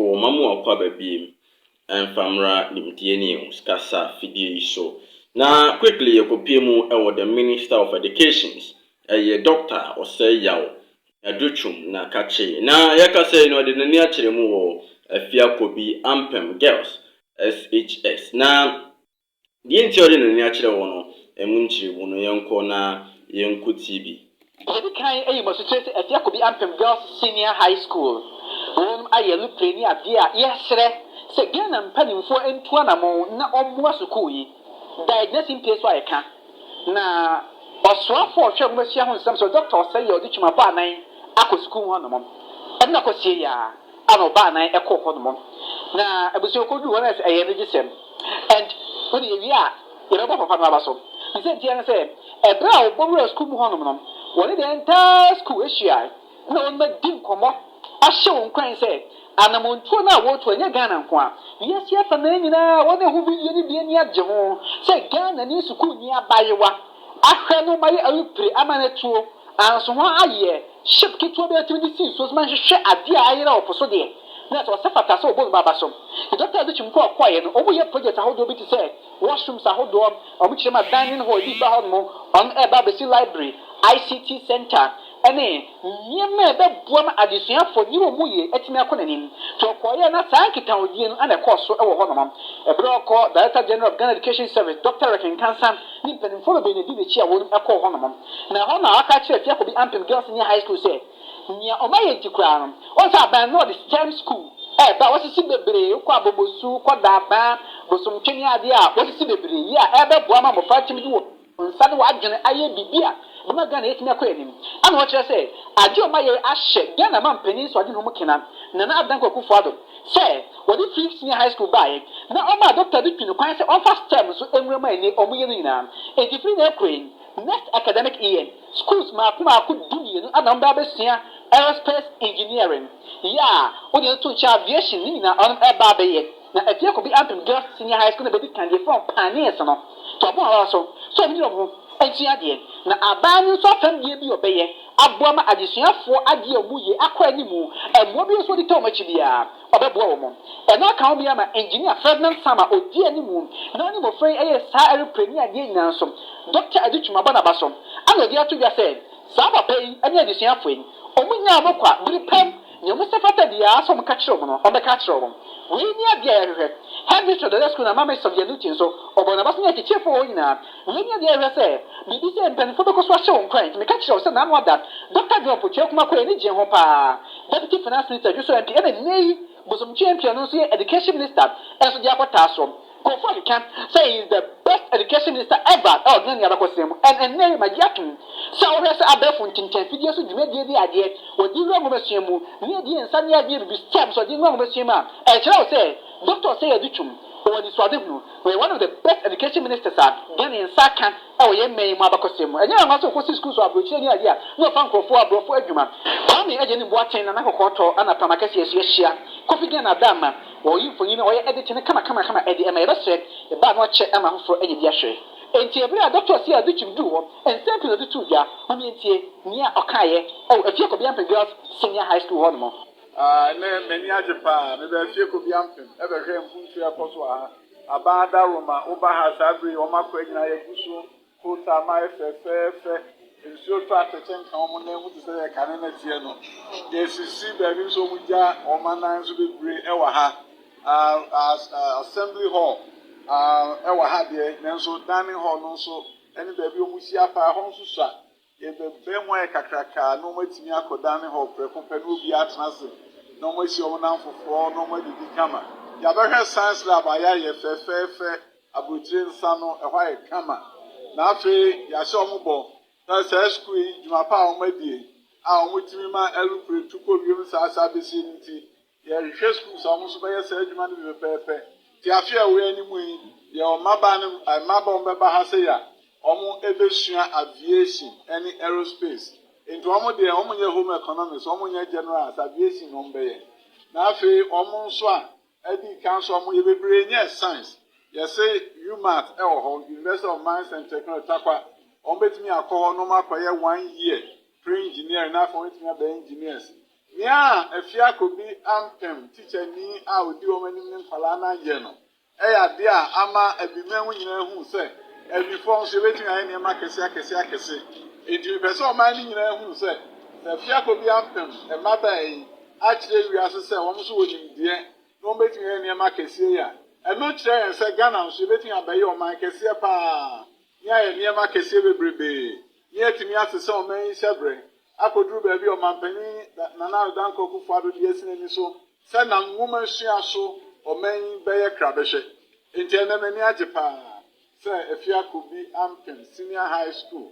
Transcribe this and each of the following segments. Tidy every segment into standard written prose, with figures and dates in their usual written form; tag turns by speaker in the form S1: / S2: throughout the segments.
S1: for mamu akwa babiem and famra limtieni skasa fidie so. Na quickly yekopie the Minister of Education doctor or say yaw Adutwum na kache. Na yaka say no de nani akire mu wo Afia Kobi Ampem Girls SHS. Na die nti ode nani akire wo no emunchire wo no yenko na yenko TV.
S2: Ebi kan eyi mo situation Afia Kobi Ampem Girls Senior High School. Ayelu pleni abia yesre se Ghana mpanimfo entu anamo na omwa school yi diagnosing place wa yeka na oswafo hwe mo sia ho nsam so doctor say ye oditwuma ba nan akọ school ho anamo na ko sie ya ano ba nan ekọ ho anamo na abusu ko du wona eye register and when you ya you know papa na baso he said there say e bra obowura school ho anamo woni the entire school issue na on ma dim komo ahye won kwan say anamontuo na wotu anya Ghana nko a yes ya fa na nyina wona hu bi ni bi ni agye ho say Ghana ni school ni abayewa ahwe no mai awipre amanetuo anso ho aye ship kitwo be atimi si so man hwehwe ade a ayera oposo de na so sefata so obo baba so the doctor Adutwum ko akoye no obo ye project ahodo bi to say washrooms ahodo obo chirema dining hall di ba ho mo on eba be library ICT center ene nyema be buam adesua fo ni wo muye etimi akonanim to koye na sankita odie no ana koso e wo ho no ebroko Director General of Ghana Education Service Dr. Rekin Kansan ni penimfo be ne di ne chi a wo ekọ ho no na ho na aka kire Afia Kobi Ampem Girls Senior High School say nia o maye tikura no on sa ban no the STEM school ba wasisi bebre kwa bobosu kwa daba bosomtweni ade a wasisi bebre yi a ebe buama mo fa timi di wo nsane wa adwene aye bibia bima Ghana yetimi akoyanim ana ho kire say ade o maye ahye Ghana man panin so ade no mo kena na adan kwakufu ado say wodi free senior high school bae na o ma Dr. Adutwum kwan say on first term so enwema ani o mo ye no nyina e different na queen next academic year schools ma kuma ku dunie no ana mba besia aerospace engineering ya wodi to cha aviation ni na on eba be ye na Afia Kobi Ampem Girls Senior High School na be kan dey from pioneers no to bo ara so mi no enti ade na abani so fam die bi obeye aboama adesuafo ade amuye akọ animu emo bi so di to machi bia obebo wo mo e na kan bi ama engineer Ferdinand Sama odi animu na oni mo free eye sa aeroplane ade nyina so Dr. Adutwum abana baso ana di atu bia say sa papa yi anya adesuafo yi omunya abokwa bripam nyomo sefata dia so mo ka kire mo no obeka kire mo we ni abia ya hwehwe Henry to the school na mama so dia nutin so obona baso nya tichefo wo nyina we ni abia ya say bibi say mpanifo be ko so ahye won kwan me ka kire say na no that Dr. John Poche kuma ko ni je ho pa Deputy Finance Minister Juso MP e nei bosomchi MP no so Education Minister e so dia kwata so Confirm you can say he is the best education minister ever. Oh, then you are going and name my yakin. So, there's a bear from Tintin, videos to make the idea. What do you want to see? Near the Sunday idea to be stamps or didn't want to see. And shall say, Doctor say Adutwum, or this Wadivnu, where one of the best education ministers are, then in Sakan, oh, ye may Mabacosimo. And you are also for schools of which any idea. No fun for bro for Eduma. Only agent in Boatin and Akoto and a Pamakasi as Yesia. Coffee and Adama. Or you for editing come Eddie and I said, the bad not check Emma for any diashe. And Tia Doctor see Adutwum do and send to the two ya, who means near Okaye, oh, Afia Kobi Ampem Girls Senior High School one more.
S3: Many Japan, maybe Afia Kobi Ampem, ever came from Fia Poswa, Abada Roma, Oba Hasabri, Oma Quagina Yakusu, Kota, my fair. In so far to think common name to say a cannon at Tiano. Yes, you see, baby, so we jar or my nines will be great. Assembly Hall, Ewa there, then so dining hall, no so any baby we see up our home so if the Benway Kakraka, no more Timiako dining hall, precompany will be at Nazi, no more see over for 4, no more did camera. Yabaha Science Lab, I fair, Abutrin Sano, a white camera. Now, Yashomo. That's a school, Jumapa, maybe. Our Mutima, Elupre, Tuko, Sasa, Vicinity. Yeah, schools almost by a surgeon with a paper. Tiafia, we anyway, your Mabanum, and Mabon Baba Hasaya, almost aviation, aviation, any aerospace. Into almost the home economics, almost general aviation on Bay. Now, almost swan, Eddie Council, almost brain, yes, science. Yes, say, UMatt, University of Mines and Technology. On bet me a call no more for 1 year, pre engineer, enough for me engineers. Nia Afia Kobi ampem teacher ni a odi o manim ne nkwala na ye no. Eya de a ama abimehu nyina hu se abifo nso betin aye ne ma kese. Edi pese o man ni nyina hu se Afia Kobi ampem e maba yi a kire wiase se wo nso wonim de no betin aye ne ma kese ya. E no kire en se Ghana nso betin abaye o man kese pa. Nia ye ne ma kese bebrebe. Nia timi asese o man yi sebre. Akoduru baabi o mampani na danko kufu ado de asine ni so se na nwoma sua so o man beye krabehwe enti na mani ajepa se Afia Kobi ampem senior high school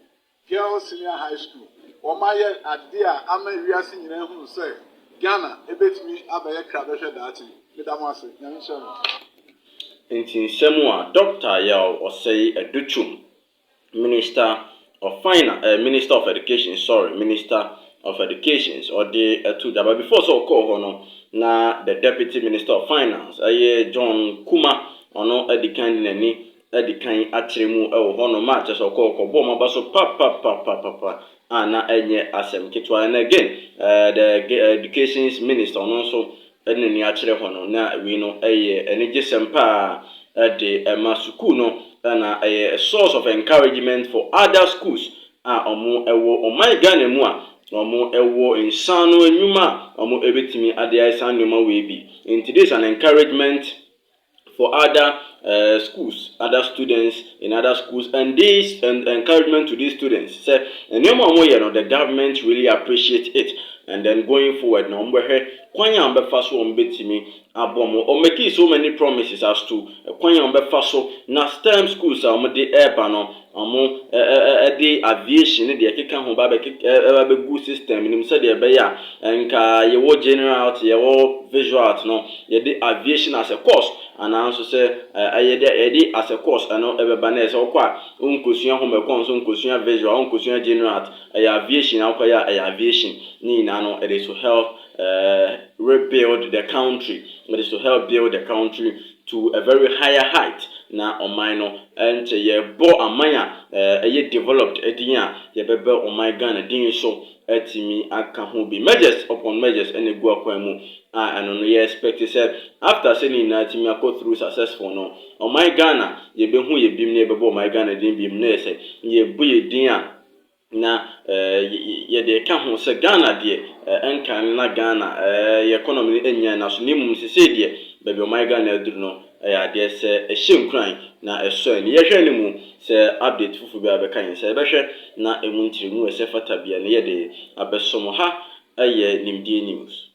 S3: girls senior high school o maye ade a ama wiase nyina hu se Ghana ebetimi abaye krabehwe daati medamase nyame shemo
S1: enti nsemu a doctor ya o say Adutwum Minister of Minister of Education, or the two that before so call hono na the Deputy Minister of Finance, John Kuma, or no Edikan Nani, Edikan Atremu, or hono matches or call Boma Basso papa, Anna Enye Asem Kitwa, and again, the Education Minister, and also Edney Atre hono, na we know a Sempa at the Masukuno. And a source of encouragement for other schools. Omo ewo omai Ghana mu a omo ewo insano enuma omo ebetimi ade aisan numa we bi. In today's an encouragement for other schools, other students in other schools, and this encouragement to these students. Say, and the government really appreciate it. And then going forward, no kwanya ambefa so ombetimi abomo o make so many promises as to kwanya ambefa so na STEM schools a omde eba no omo the aviation de ekeka ho ba be good system nim se de be ya nka ye wo general art ye wo visual art no ye the aviation as a course and also say ye as a course ano ebeba na so kwa onkosua ho mekon so onkosua visual onkosua general art aviation akwa ya aviation ni na no it is to help rebuild the country. It is to help build the country to a very higher height. Na omaino and ye bo amaya ye developed ediya ye bebe omai Ghana din so etimi aka ho bi measures upon measures and go akwemu and no ye expect say after saying na timi akọ through successful no omai Ghana ye be hu ye bim ne bebe omai Ghana din bim na say ye bu ye din a na ye de ka ho se Ghana de enkan na Ghana economy enya na so nimum se de bebe omai Ghana aduru no de se ehyenkran na eso ani ye hwe ni mu se update fufu bi abeka se behwe na emu ntiri mu se fata bia ne ye de abesom ha nimdie news.